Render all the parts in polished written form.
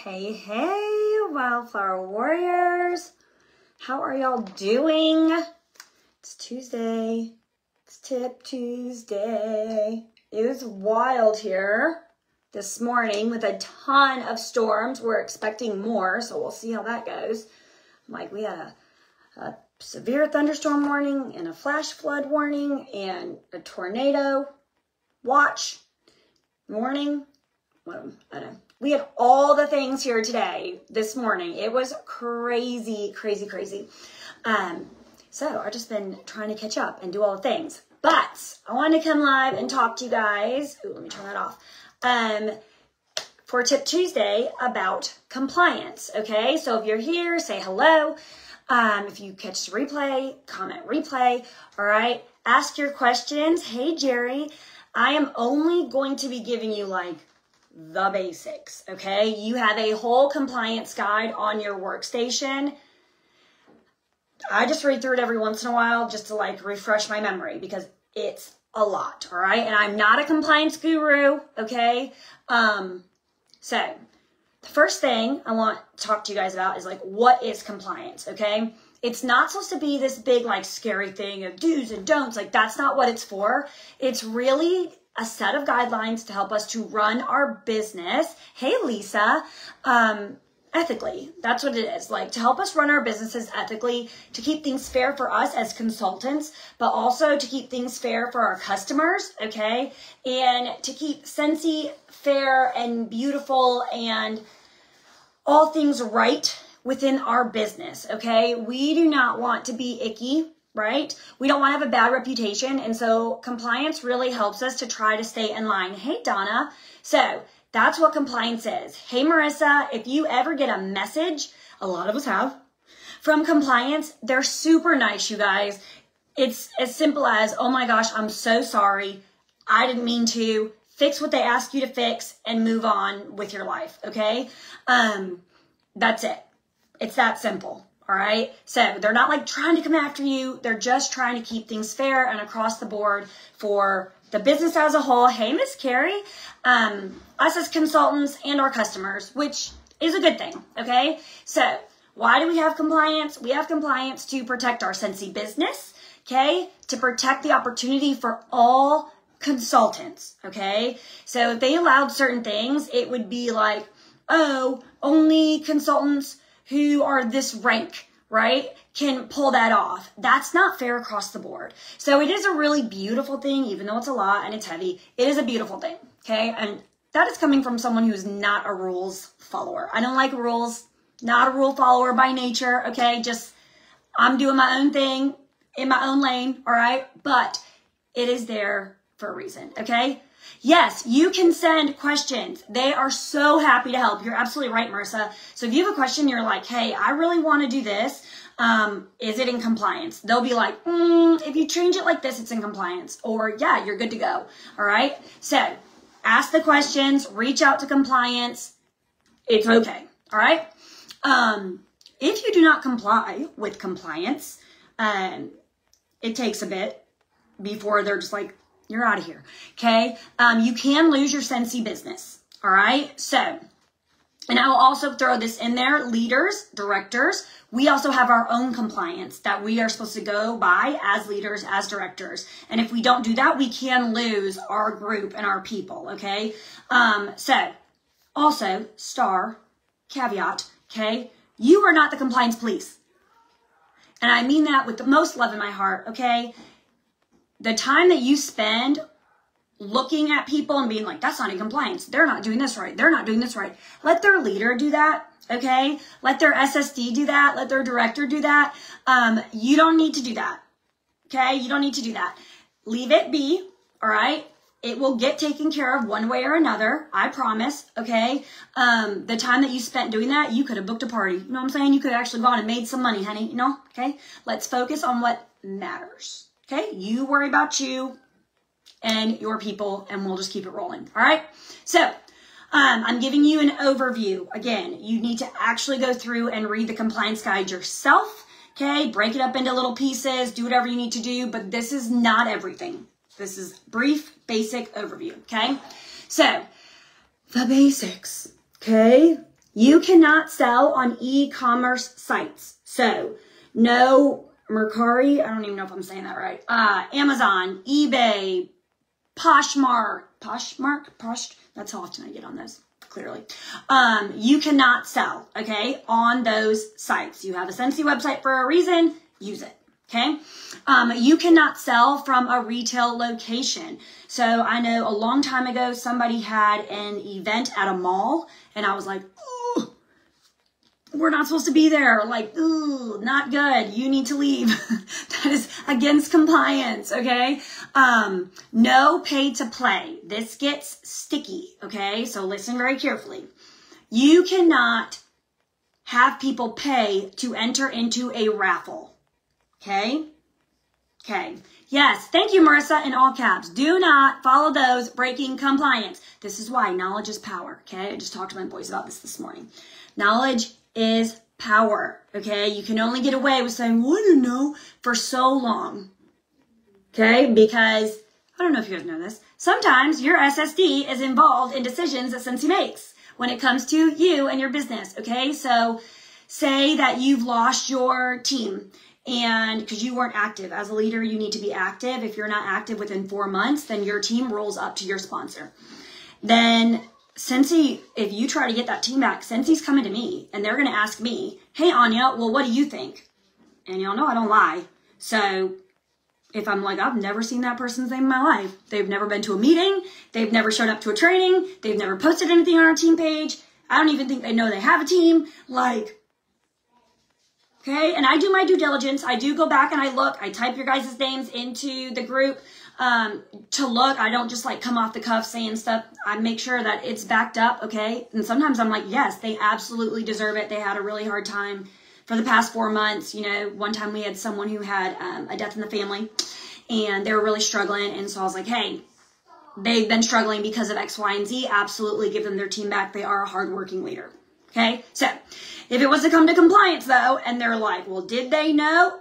Hey, hey, Wildflower Warriors. How are y'all doing? It's Tuesday. It's Tip Tuesday. It was wild here this morning with a ton of storms. We're expecting more, so we'll see how that goes. Like, we had a severe thunderstorm warning and a flash flood warning and a tornado watch warning. Well, I don't know. We had all the things here today, this morning. It was crazy, crazy, crazy. So I've just been trying to catch up and do all the things. But I wanted to come live and talk to you guys. Ooh, let me turn that off. For Tip Tuesday about compliance, okay? So if you're here, say hello. If you catch the replay, comment replay, all right? Ask your questions. Hey, Jerry, I am only going to be giving you like the basics, okay? You have a whole compliance guide on your workstation. I just read through it every once in a while just to like refresh my memory because it's a lot, all right? And I'm not a compliance guru, okay? So the first thing I want to talk to you guys about is like, what is compliance, okay? It's not supposed to be this big like scary thing of do's and don'ts. Like, that's not what it's for. It's really a set of guidelines to help us to run our business. Hey, Lisa, ethically. That's what it is. Like, to help us run our businesses ethically, to keep things fair for us as consultants, but also to keep things fair for our customers, okay? And to keep Scentsy fair and beautiful and all things right within our business, okay? We do not want to be icky, right? We don't want to have a bad reputation. And so compliance really helps us to try to stay in line. Hey, Donna. So that's what compliance is. Hey, Marissa, if you ever get a message, a lot of us have, from compliance, they're super nice, you guys. It's as simple as, oh my gosh, I'm so sorry. I didn't mean to. Fix what they ask you to fix and move on with your life, okay? That's it. It's that simple. All right. So they're not like trying to come after you. They're just trying to keep things fair and across the board for the business as a whole. Hey, Miss Carrie, us as consultants and our customers, which is a good thing. Okay. So why do we have compliance? We have compliance to protect our Scentsy business. Okay. To protect the opportunity for all consultants. Okay. So if they allowed certain things, it would be like, oh, only consultants who are this rank, right, can pull that off. That's not fair across the board. So it is a really beautiful thing, even though it's a lot and it's heavy. It is a beautiful thing, okay? And that is coming from someone who's not a rules follower. I don't like rules, not a rule follower by nature, okay? Just, I'm doing my own thing in my own lane, all right? But it is there for a reason, okay? Yes, you can send questions. They are so happy to help. You're absolutely right, Marissa. So if you have a question, you're like, hey, I really want to do this. Is it in compliance? They'll be like, if you change it like this, it's in compliance. Or yeah, you're good to go. All right. So ask the questions, reach out to compliance. It's okay. All right. If you do not comply with compliance, it takes a bit before they're just like, you're out of here, okay? You can lose your Scentsy business, all right? So, and I will also throw this in there, leaders, directors, we also have our own compliance that we are supposed to go by as leaders, as directors. And if we don't do that, we can lose our group and our people, okay? So, also, caveat, okay? You are not the compliance police. And I mean that with the most love in my heart, okay? The time that you spend looking at people and being like, that's not in compliance. They're not doing this right. They're not doing this right. Let their leader do that, okay? Let their SSD do that. Let their director do that. You don't need to do that, okay? You don't need to do that. Leave it be, all right? It will get taken care of one way or another. I promise, okay? The time that you spent doing that, you could have booked a party. You know what I'm saying? You could have actually gone and made some money, honey, you know? Okay? Let's focus on what matters. Okay, you worry about you and your people, and we'll just keep it rolling. All right. So I'm giving you an overview. Again, you need to actually go through and read the compliance guide yourself. Okay, break it up into little pieces, do whatever you need to do, but this is not everything. This is brief, basic overview. Okay, so the basics. Okay, You cannot sell on e-commerce sites. So no Mercari, I don't even know if I'm saying that right. Amazon, eBay, Poshmark, that's how often I get on those, clearly. You cannot sell, okay, on those sites. You have a Scentsy website for a reason, use it, okay? You cannot sell from a retail location. So I know a long time ago, somebody had an event at a mall, and I was like, ooh, we're not supposed to be there. Like, ooh, not good. You need to leave. That is against compliance, okay? No pay to play. This gets sticky, okay? So listen very carefully. You cannot have people pay to enter into a raffle, okay? Okay. Yes, thank you, Marissa, in all caps. Do not follow those breaking compliance. This is why knowledge is power, okay? I just talked to my boys about this morning. Knowledge is power, okay? You can only get away with saying, well, I didn't know, for so long, okay? Because, I don't know if you guys know this, sometimes your SSD is involved in decisions that Scentsy makes when it comes to you and your business, okay? So say that you've lost your team and because you weren't active. As a leader, you need to be active. If you're not active within 4 months, then your team rolls up to your sponsor. Then Scentsy, if you try to get that team back, Scentsy's coming to me and they're going to ask me, hey, Anya, well, what do you think? And y'all know I don't lie. So if I'm like, I've never seen that person's name in my life. They've never been to a meeting. They've never showed up to a training. They've never posted anything on our team page. I don't even think they know they have a team. Like, okay, and I do my due diligence. I do go back and I look. I type your guys' names into the group to look. I don't just like come off the cuff saying stuff. I make sure that it's backed up, okay? And sometimes I'm like, yes, they absolutely deserve it. They had a really hard time for the past 4 months. You know, one time we had someone who had a death in the family and they were really struggling. And so I was like, hey, they've been struggling because of X, Y, and Z. Absolutely give them their team back. They are a hardworking leader. Okay, so if it was to come to compliance, though, and they're like, well, did they know?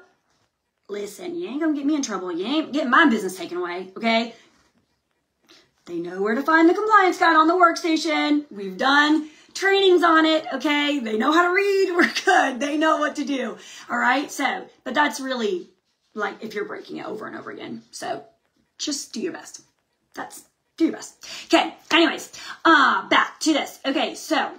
Listen, you ain't going to get me in trouble. You ain't getting my business taken away, okay? They know where to find the compliance guide on the workstation. We've done trainings on it, okay? They know how to read. We're good. They know what to do, all right? So, but that's really like if you're breaking it over and over again. So just do your best. Do your best. Okay, anyways, back to this. Okay, so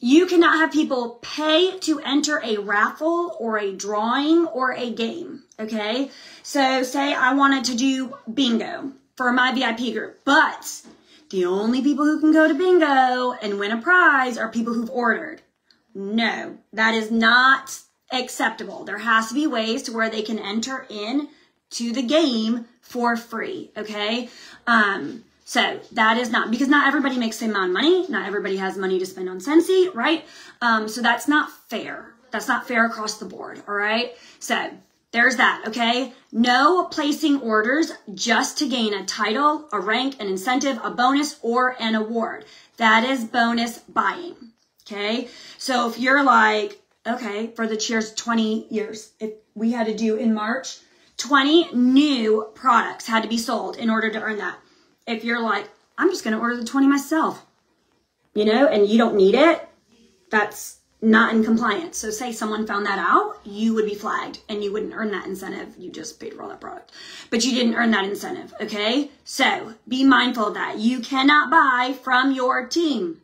you cannot have people pay to enter a raffle or a drawing or a game, okay? So say I wanted to do bingo for my VIP group, but the only people who can go to bingo and win a prize are people who've ordered. No, that is not acceptable. There has to be ways to where they can enter in to the game for free, okay? So that is not, because not everybody makes the same amount of money. Not everybody has money to spend on Scentsy, right? So that's not fair. That's not fair across the board, all right? So there's that, okay? No placing orders just to gain a title, a rank, an incentive, a bonus, or an award. That is bonus buying, okay? So if you're like, okay, for the Cheers 20 years, if we had to do in March, 20 new products had to be sold in order to earn that. If you're like, I'm just going to order the 20 myself, you know, and you don't need it, that's not in compliance. So say someone found that out, you would be flagged and you wouldn't earn that incentive. You just paid for all that product, but you didn't earn that incentive, okay? So be mindful of that. You cannot buy from your team,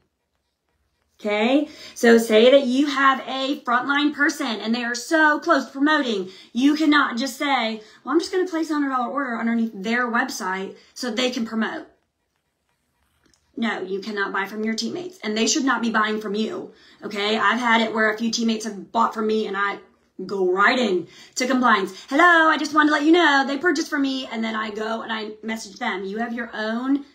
okay? So say that you have a frontline person and they are so close to promoting. You cannot just say, well, I'm just going to place a $100 order underneath their website so they can promote. No, you cannot buy from your teammates and they should not be buying from you, okay? I've had it where a few teammates have bought from me and I go right in to compliance. Hello, I just wanted to let you know they purchased from me, and then I go and I message them. You have your own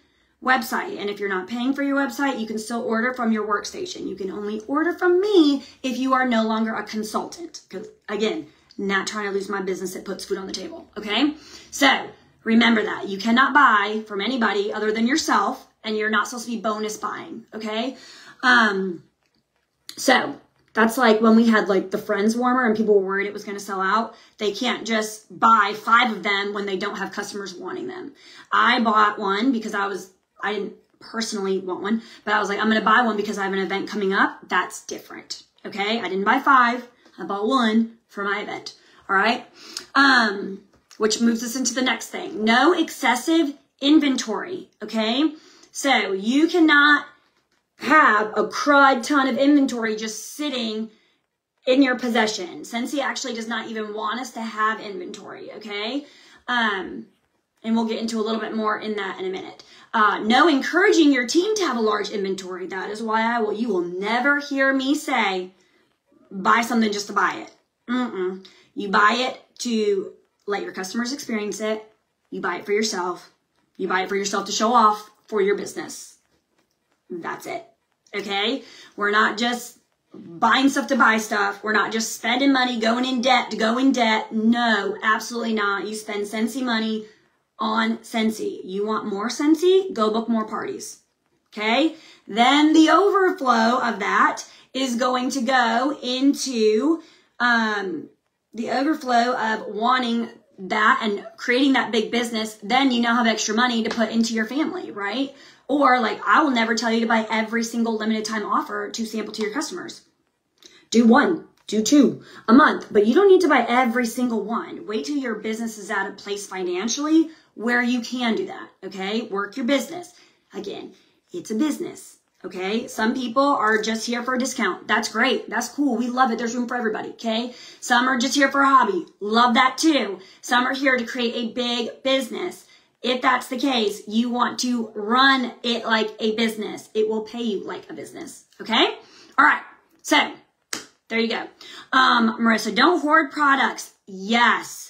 website, and if you're not paying for your website, you can still order from your workstation. You can only order from me if you are no longer a consultant, because again, not trying to lose my business that puts food on the table, okay? So remember that you cannot buy from anybody other than yourself, and you're not supposed to be bonus buying, okay? So that's like when we had like the Friends warmer and people were worried it was going to sell out. They can't just buy 5 of them when they don't have customers wanting them. I bought one because I personally want one, but I was like, I'm going to buy one because I have an event coming up. That's different. Okay. I didn't buy 5. I bought 1 for my event. All right. Which moves us into the next thing. No excessive inventory. Okay. So you cannot have a crud ton of inventory just sitting in your possession. Scentsy actually does not even want us to have inventory. Okay. And we'll get into a little bit more in that in a minute. No encouraging your team to have a large inventory. That is why you will never hear me say, buy something just to buy it. You buy it to let your customers experience it. You buy it for yourself. You buy it for yourself to show off for your business. That's it. Okay? We're not just buying stuff to buy stuff. We're not just spending money, going in debt to go in debt. No, absolutely not. You spend Scentsy money on Scentsy. You want more Scentsy? Go book more parties. Okay? Then the overflow of that is going to go into the overflow of wanting that and creating that big business. Then you now have extra money to put into your family, right? Or like, I will never tell you to buy every single limited time offer to sample to your customers. Do 1, do 2 a month, but you don't need to buy every single one. Wait till your business is at a place financially where you can do that, okay? Work your business. Again, it's a business, okay? Some people are just here for a discount. That's great. That's cool. We love it. There's room for everybody, okay? Some are just here for a hobby. Love that too. Some are here to create a big business. If that's the case, you want to run it like a business. It will pay you like a business, okay? All right, so there you go. Marissa, don't hoard products. Yes,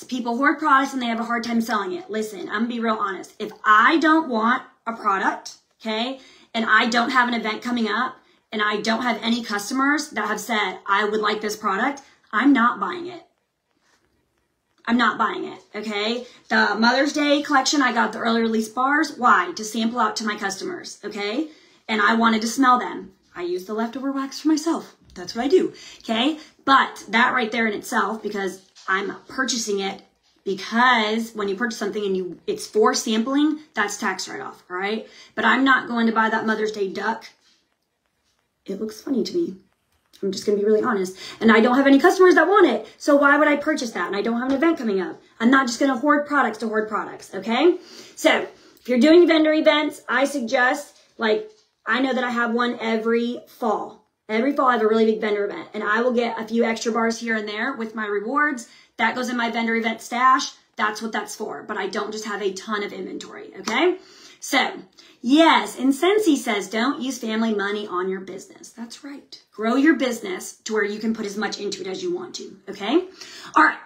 people hoard products and they have a hard time selling it. Listen, I'm gonna be real honest. If I don't want a product, okay, and I don't have an event coming up and I don't have any customers that have said, I would like this product, I'm not buying it. I'm not buying it, okay? The Mother's Day collection, I got the early release bars. Why? To sample out to my customers, okay? And I wanted to smell them. I use the leftover wax for myself. That's what I do, okay? But that right there in itself, because I'm purchasing it, because when you purchase something and it's for sampling, that's tax write-off, all right? But I'm not going to buy that Mother's Day duck. It looks funny to me. I'm just going to be really honest. And I don't have any customers that want it. So why would I purchase that? And I don't have an event coming up. I'm not just going to hoard products to hoard products, okay? So if you're doing vendor events, I suggest, like, I know that I have one every fall. Every fall I have a really big vendor event. And I will get a few extra bars here and there with my rewards. That goes in my vendor event stash. That's what that's for. But I don't just have a ton of inventory, okay? So, yes, and Scentsy says don't use family money on your business. That's right. Grow your business to where you can put as much into it as you want to, okay? All right,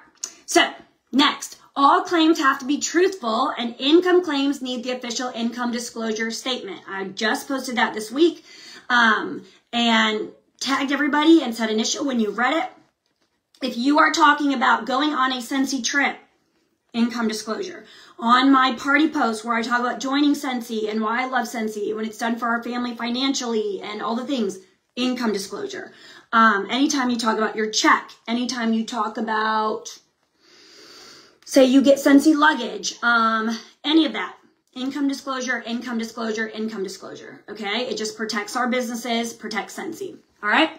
so next, all claims have to be truthful and income claims need the official income disclosure statement. I just posted that this week and tagged everybody and said initial when you read it. If you are talking about going on a Scentsy trip, income disclosure. On my party post where I talk about joining Scentsy and why I love Scentsy, when it's done for our family financially and all the things, income disclosure. Anytime you talk about your check, anytime you talk about, say you get Scentsy luggage, any of that, income disclosure, income disclosure, income disclosure, okay? It just protects our businesses, protects Scentsy, all right?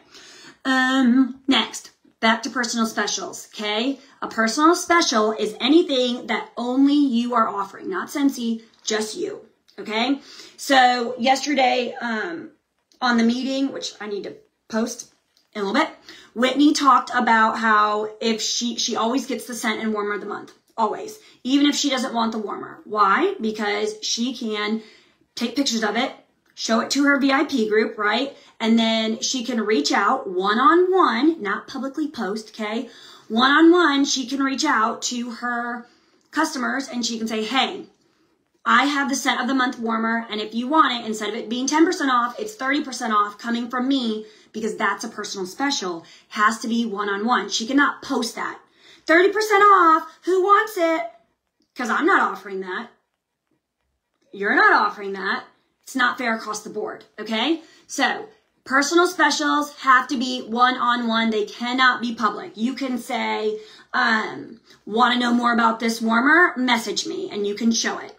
Next. Back to personal specials, okay? A personal special is anything that only you are offering, not Scentsy, just you, okay? So yesterday on the meeting, which I need to post in a little bit, Whitney talked about how if she always gets the scent and warmer of the month, always, even if she doesn't want the warmer. Why? Because she can take pictures of it, show it to her VIP group, right? And then she can reach out one-on-one, not publicly post, okay? One-on-one, she can reach out to her customers and she can say, hey, I have the scent of the month warmer. And if you want it, instead of it being 10% off, it's 30% off coming from me because that's a personal special. Has to be one-on-one. She cannot post that. 30% off, who wants it? Because I'm not offering that. You're not offering that. It's not fair across the board, okay? So personal specials have to be one-on-one. They cannot be public. You can say, want to know more about this warmer? Message me and you can show it.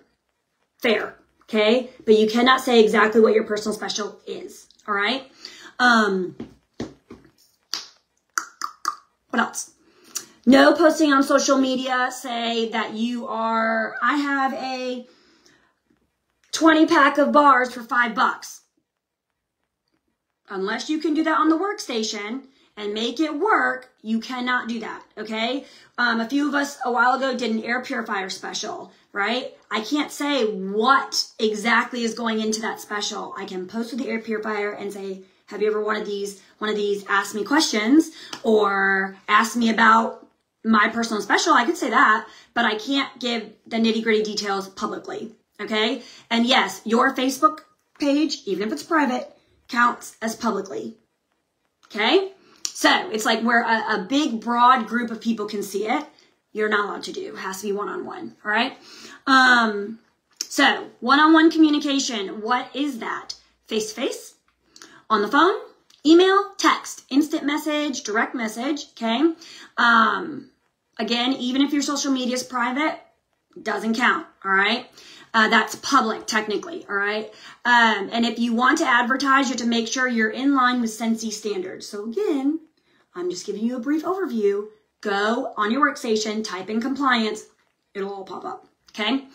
Fair, okay? But you cannot say exactly what your personal special is, all right? What else? No posting on social media. Say that I have a 20-pack of bars for $5. Unless you can do that on the workstation and make it work, you cannot do that, okay? A few of us a while ago did an air purifier special, right? I can't say what exactly is going into that special. I can post with the air purifier and say, have you ever one of these, ask me questions or ask me about my personal special. I could say that, but I can't give the nitty-gritty details publicly, okay? And yes, your Facebook page, even if it's private, counts as publicly, okay? So it's like where a big, broad group of people can see it, you're not allowed to do. It has to be one-on-one, all right? So one-on-one communication, what is that? Face-to-face, on the phone, email, text, instant message, direct message, okay? Again, even if your social media is private, doesn't count, all right? That's public, technically, all right? And if you want to advertise, you have to make sure you're in line with Scentsy standards. So again, I'm just giving you a brief overview. Go on your workstation, type in compliance, it'll all pop up, okay?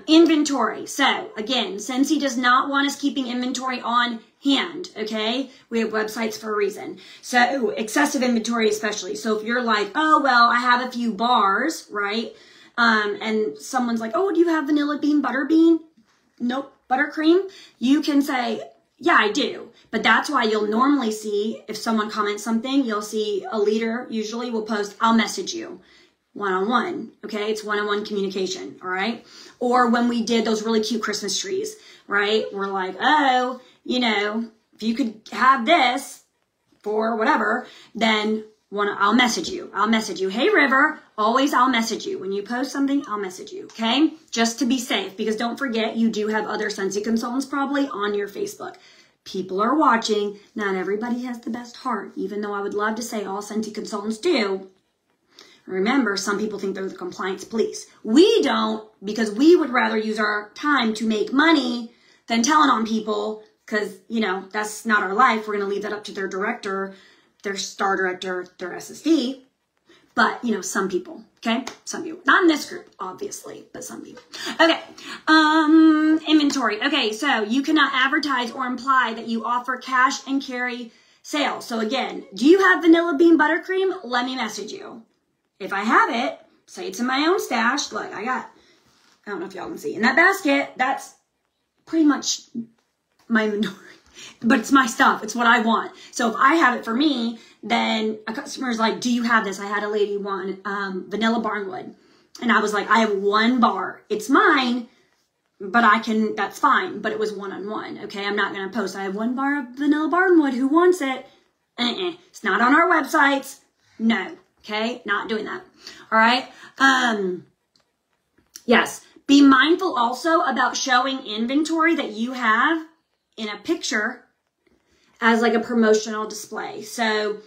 Inventory. So again, Scentsy does not want us keeping inventory on hand, okay? We have websites for a reason. So excessive inventory especially. So if you're like, oh, well, I have a few bars, right? And someone's like, oh, do you have vanilla bean, butterbean? Nope, buttercream. You can say, yeah, I do. But that's why you'll normally see, if someone comments something, you'll see a leader usually will post, I'll message you. One-on-one, okay? It's one-on-one communication, all right? Or when we did those really cute Christmas trees, right? We're like, oh, you know, if you could have this for whatever, then I'll message you. I'll message you. Hey, River, always I'll message you. When you post something, I'll message you, okay? Just to be safe, because don't forget, you do have other Scentsy consultants probably on your Facebook. People are watching. Not everybody has the best heart, even though I would love to say all Scentsy consultants do. Remember, some people think they're the compliance police. We don't, because we would rather use our time to make money than telling on people, because, you know, that's not our life. We're going to leave that up to their director, their star director, their SSD. But, you know, some people, okay? Some people. Not in this group, obviously, but some people. Okay. Inventory. Okay, so you cannot advertise or imply that you offer cash and carry sales. So again, do you have vanilla bean buttercream? Let me message you. If I have it, say it's in my own stash. Look, I don't know if y'all can see. In that basket, that's pretty much my inventory. But it's my stuff. It's what I want. So if I have it for me, then a customer's like, do you have this? I had a lady want vanilla barnwood. And I was like, I have one bar. It's mine, but that's fine. But it was one-on-one, okay? I'm not going to post, I have one bar of vanilla barnwood. Who wants it? It's not on our websites. No. Okay, not doing that. All right. Yes. Be mindful also about showing inventory that you have in a picture as like a promotional display. So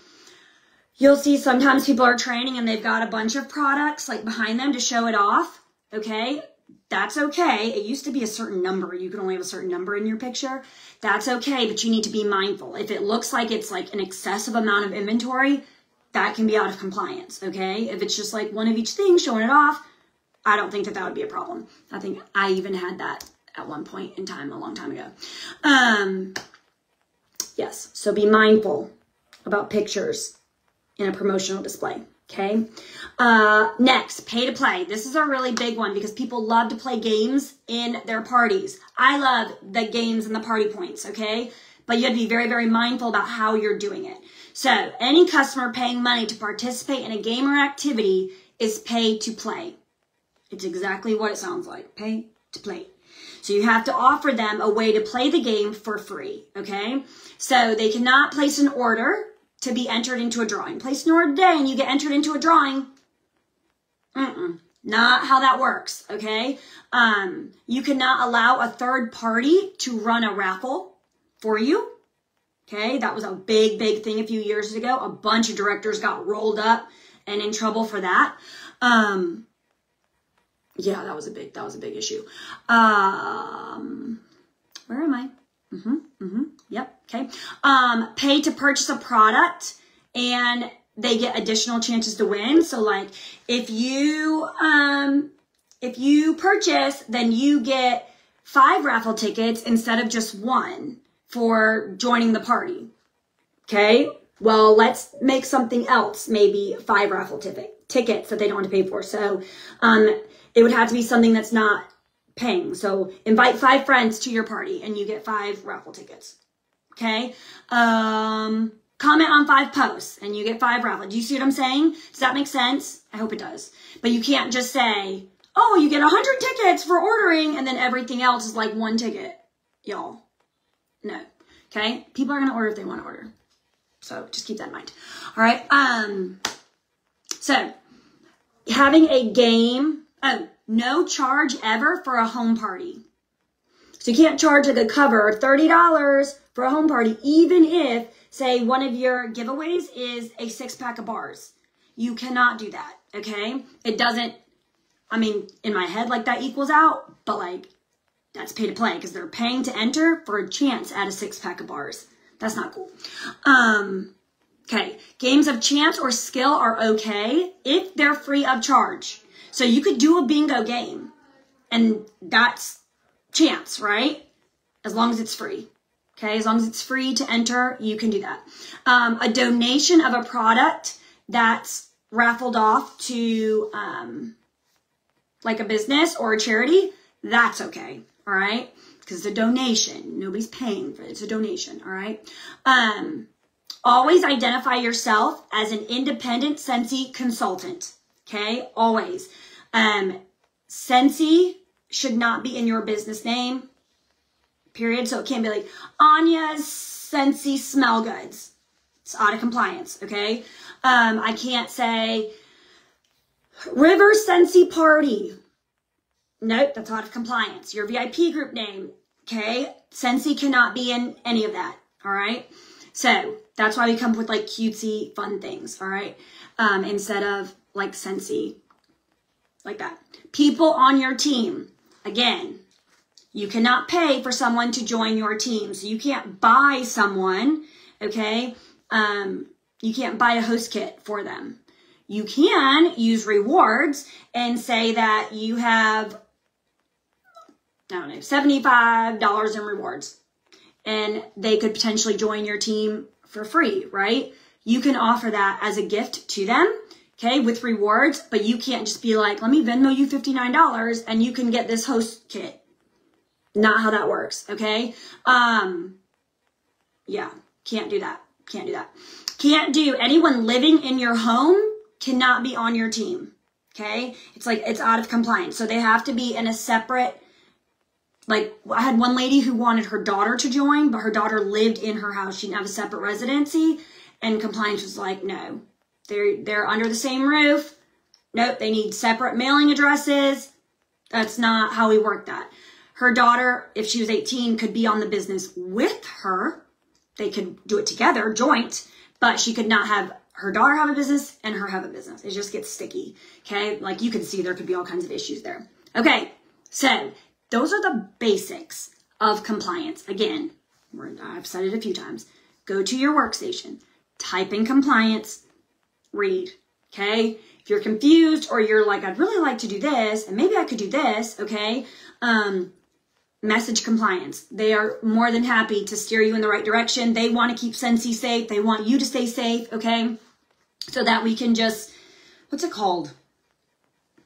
you'll see sometimes people are training and they've got a bunch of products like behind them to show it off. Okay. That's okay. It used to be a certain number. You could only have a certain number in your picture. That's okay, but you need to be mindful. If it looks like it's like an excessive amount of inventory, that can be out of compliance, okay? If it's just like one of each thing, showing it off, I don't think that would be a problem. I think I even had that at one point in time, a long time ago. Yes, so be mindful about pictures in a promotional display, okay? Next, pay to play. This is a really big one because people love to play games in their parties. I love the games and the party points, okay? But you have to be very, very mindful about how you're doing it. So any customer paying money to participate in a game or activity is pay to play. It's exactly what it sounds like, pay to play. So you have to offer them a way to play the game for free, okay? So they cannot place an order to be entered into a drawing. Place an order today and you get entered into a drawing. Not how that works, okay? You cannot allow a third party to run a raffle for you. Okay, that was a big, big thing a few years ago. A bunch of directors got rolled up and in trouble for that. Yeah, that was a big issue. Where am I? Yep. Okay. Pay to purchase a product and they get additional chances to win. So like if you purchase, then you get 5 raffle tickets instead of just 1 for joining the party. Okay. Well, let's make something else, maybe 5 raffle tickets that they don't have to pay for. So, it would have to be something that's not paying. So invite 5 friends to your party and you get 5 raffle tickets. Okay. Comment on 5 posts and you get 5 raffle. Do you see what I'm saying? Does that make sense? I hope it does. But you can't just say, oh, you get 100 tickets for ordering and then everything else is like 1 ticket. Y'all. No. Okay. People are going to order if they want to order. So just keep that in mind. All right. So having a game. Oh, no charge ever for a home party. So you can't charge like a cover $30 for a home party, even if, say, one of your giveaways is a 6-pack of bars. You cannot do that, okay? It doesn't, I mean, in my head, like that equals out, but like that's pay to play because they're paying to enter for a chance at a 6-pack of bars. That's not cool. Okay, games of chance or skill are okay if they're free of charge. So you could do a bingo game and that's chance, right? As long as it's free. Okay, as long as it's free to enter, you can do that. A donation of a product that's raffled off to like a business or a charity, that's okay, all right? Because it's a donation. Nobody's paying for it. It's a donation, all right? Always identify yourself as an independent Scentsy consultant, okay? Always. Scentsy should not be in your business name, period. So it can't be like Anya's Scentsy Smell Goods. It's out of compliance, okay? I can't say River Scentsy Party. Nope, that's out of compliance. Your VIP group name, okay? Scentsy cannot be in any of that, all right? So that's why we come up with like cutesy fun things, all right? Instead of like Scentsy, like that. People on your team, again, you cannot pay for someone to join your team. So you can't buy someone, okay? You can't buy a host kit for them. You can use rewards and say that you have, I don't know, $75 in rewards. And they could potentially join your team for free, right? You can offer that as a gift to them, okay, with rewards, but you can't just be like, let me Venmo you $59 and you can get this host kit. Not how that works, okay? Yeah, can't do that. Can't do that. Can't do anyone living in your home cannot be on your team, okay? It's like, it's out of compliance. So they have to be in a separate, like, I had one lady who wanted her daughter to join, but her daughter lived in her house. She didn't have a separate residency, and compliance was like, no, they're under the same roof. Nope, they need separate mailing addresses. That's not how we work that. Her daughter, if she was 18, could be on the business with her. They could do it together, joint, but she could not have her daughter have a business and her have a business. It just gets sticky, okay? Like you can see there could be all kinds of issues there. Okay, so those are the basics of compliance. Again, I've said it a few times. Go to your workstation, type in compliance, read, okay? If you're confused or you're like, I'd really like to do this and maybe I could do this, okay? Message compliance. They are more than happy to steer you in the right direction. They want to keep Scentsy safe. They want you to stay safe, okay? So that we can just, what's it called?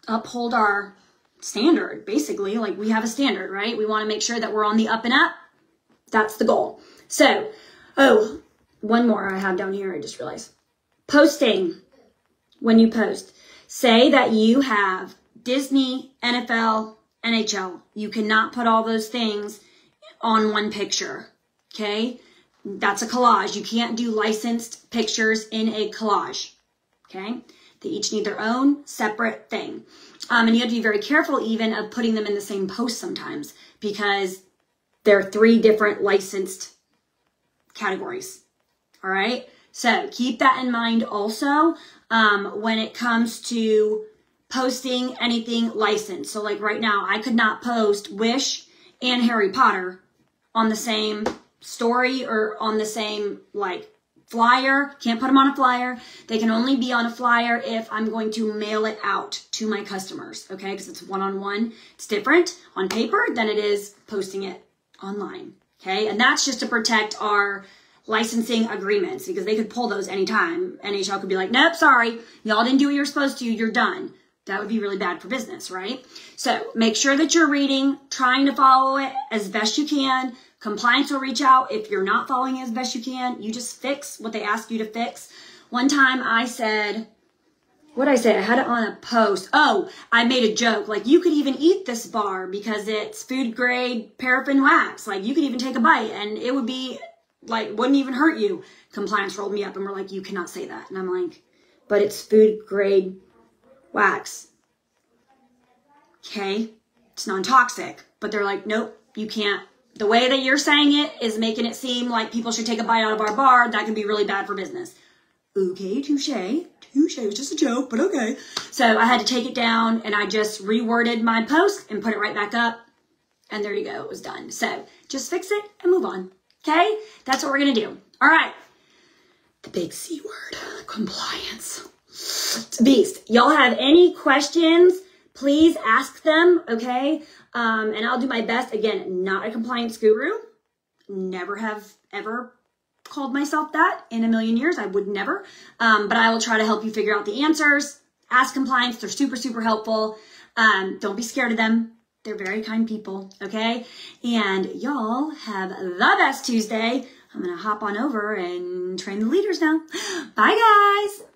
Uphold our standard, basically. Like we have a standard, right? We want to make sure that we're on the up and up. That's the goal. So, oh, one more I have down here, I just realized. Posting. When you post, say that you have Disney, NFL, NHL. You cannot put all those things on one picture, okay? That's a collage. You can't do licensed pictures in a collage, okay? They each need their own separate thing. And you have to be very careful even of putting them in the same post sometimes because they're 3 different licensed categories, all right? So keep that in mind also when it comes to posting anything licensed. So like right now, I could not post Wish and Harry Potter on the same story or on the same like flyer. Can't put them on a flyer. They can only be on a flyer if I'm going to mail it out to my customers, okay? Because it's one-on-one. It's different on paper than it is posting it online, okay? And that's just to protect our licensing agreements, because they could pull those anytime. NHL could be like, nope, sorry, y'all didn't do what you're supposed to, you're done. That would be really bad for business, right? So make sure that you're reading, trying to follow it as best you can. Compliance will reach out if you're not following it as best you can. You just fix what they ask you to fix. One time I said, what did I say? I had it on a post. Oh, I made a joke. Like, you could even eat this bar because it's food grade paraffin wax. Like, you could even take a bite and it would be like, wouldn't even hurt you. Compliance rolled me up and were like, you cannot say that. And I'm like, but it's food grade wax. Okay, it's non-toxic. But they're like, nope, you can't. The way that you're saying it is making it seem like people should take a bite out of our bar. That can be really bad for business. Okay, touche. Touche, it was just a joke, but okay. So I had to take it down and I just reworded my post and put it right back up. And there you go, it was done. So just fix it and move on. Okay, that's what we're gonna do. All right, the big C word, compliance. It's a beast. Y'all have any questions, please ask them, okay? And I'll do my best. Again, not a compliance guru. Never have ever called myself that in a million years. I would never. But I will try to help you figure out the answers. Ask compliance. They're super, super helpful. Don't be scared of them. They're very kind people, okay? And y'all have the best Tuesday. I'm going to hop on over and train the leaders now. Bye, guys.